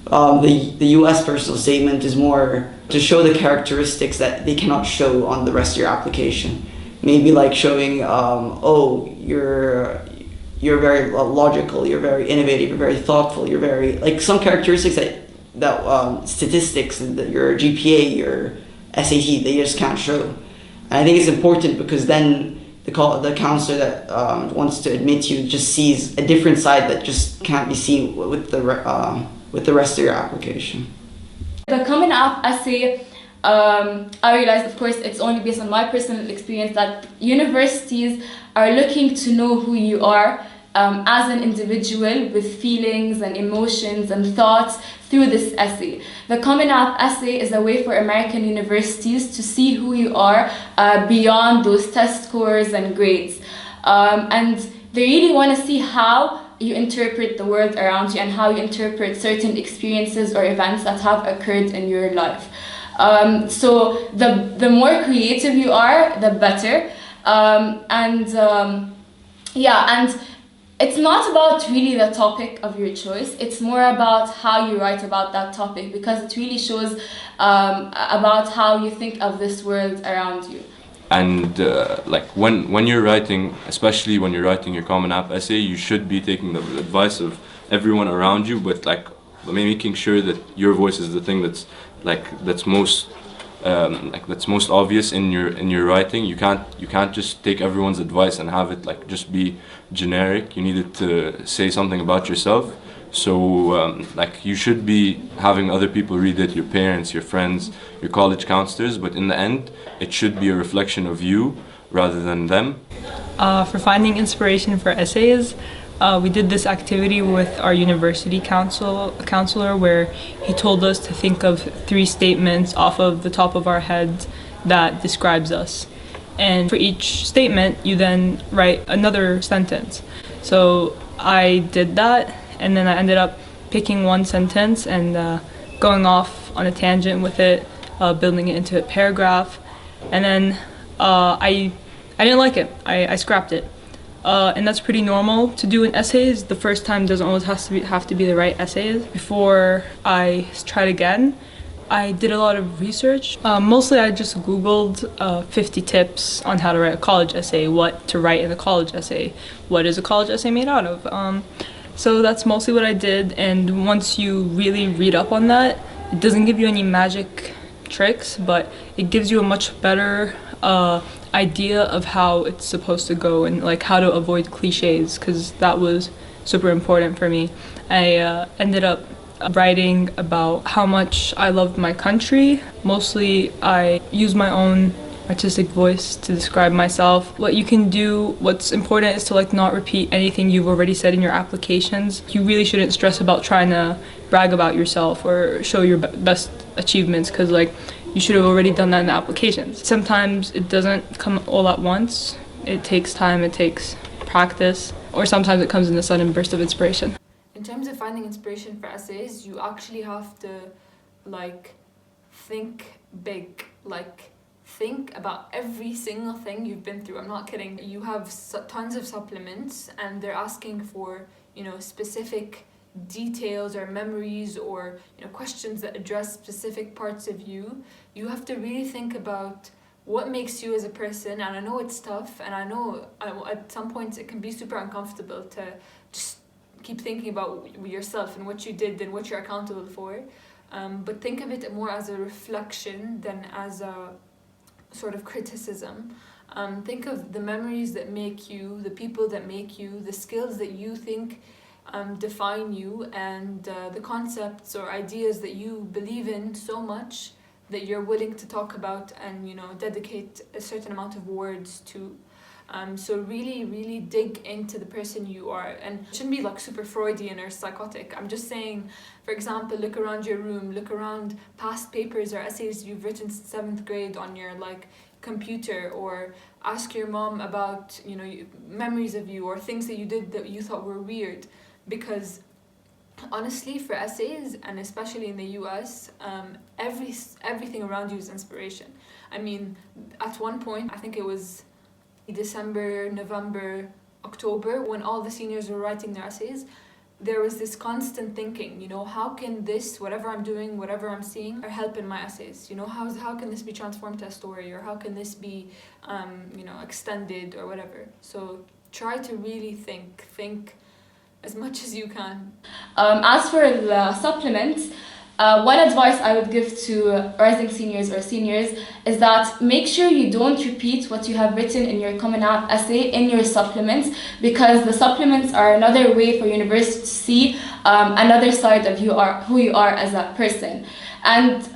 The U.S. personal statement is more to show the characteristics that they cannot show on the rest of your application. Maybe like showing, oh, you're very logical, you're very innovative, you're very thoughtful, you're very, like some characteristics that statistics, your GPA, your SAT, they just can't show. And I think it's important because then the counselor that wants to admit you just sees a different side that just can't be seen with the rest of your application. The coming up essay, I realized, of course, it's only based on my personal experience, that universities are looking to know who you are as an individual with feelings and emotions and thoughts through this essay. The Coming Up essay is a way for American universities to see who you are beyond those test scores and grades. And they really want to see how you interpret the world around you and how you interpret certain experiences or events that have occurred in your life. So the more creative you are, the better. And it's not about really the topic of your choice. It's more about how you write about that topic, because it really shows about how you think of this world around you. And like when you're writing, especially when you're writing your Common App essay, you should be taking the advice of everyone around you, but like making sure that your voice is the thing that's most obvious in your writing. You can't just take everyone's advice and have it like just be generic. You need it to say something about yourself. So like you should be having other people read it, your parents, your friends, your college counselors, but in the end it should be a reflection of you rather than them. For finding inspiration for essays, we did this activity with our university counselor where he told us to think of 3 statements off of the top of our heads that describes us. And for each statement, you then write another sentence. So I did that, and then I ended up picking one sentence and going off on a tangent with it, building it into a paragraph. And then I didn't like it. I scrapped it. And that's pretty normal to do in essays. The first time doesn't always have to be the right essays. Before I tried again, I did a lot of research. Mostly I just Googled 50 tips on how to write a college essay, what to write in a college essay, what is a college essay made out of. So that's mostly what I did, and once you really read up on that, it doesn't give you any magic tricks, but it gives you a much better idea of how it's supposed to go and like how to avoid cliches, because that was super important for me. I ended up writing about how much I loved my country. Mostly I use my own artistic voice to describe myself. What you can do, what's important is to like not repeat anything you've already said in your applications. You really shouldn't stress about trying to brag about yourself or show your best achievements, because like you should have already done that in the applications. Sometimes it doesn't come all at once. It takes time, it takes practice, or sometimes it comes in a sudden burst of inspiration. In terms of finding inspiration for essays, you actually have to like think big, like think about every single thing you've been through. I'm not kidding. You have tons of supplements and they're asking for, specific details or memories or questions that address specific parts of you. You have to really think about what makes you as a person. And I know it's tough, and I know at some points it can be super uncomfortable to just keep thinking about yourself and what you did and what you're accountable for. But think of it more as a reflection than as a sort of criticism. Think of the memories that make you, the people that make you, the skills that you think define you, and the concepts or ideas that you believe in so much that you're willing to talk about and dedicate a certain amount of words to. So really dig into the person you are, and it shouldn't be like super Freudian or psychotic. I'm just saying, for example, look around your room, look around past papers or essays you've written since 7th grade on your computer, or ask your mom about memories of you or things that you did that you thought were weird. Because honestly, for essays, and especially in the US, everything around you is inspiration. I mean, at one point, I think it was December, November, October, when all the seniors were writing their essays, there was this constant thinking, you know, how can this, whatever I'm doing, whatever I'm seeing, or help in my essays? You know, how can this be transformed to a story, or how can this be, you know, extended or whatever? So try to really think as much as you can. As for the supplements, one advice I would give to rising seniors or seniors is that make sure you don't repeat what you have written in your Common App essay in your supplements, because the supplements are another way for university to see another side of who you are as a person. And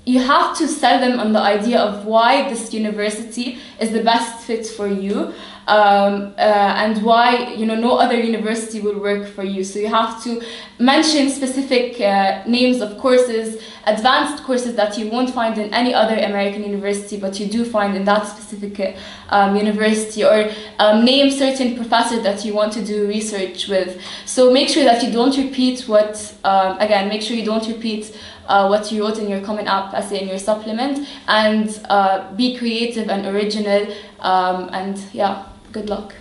you have to sell them on the idea of why this university is the best fit for you. And why, you know, no other university will work for you. So you have to mention specific names of courses, advanced courses that you won't find in any other American university, but you do find in that specific university, or name certain professors that you want to do research with. So make sure that you don't repeat what you wrote in your Common App essay in your supplement, and be creative and original, and yeah, good luck.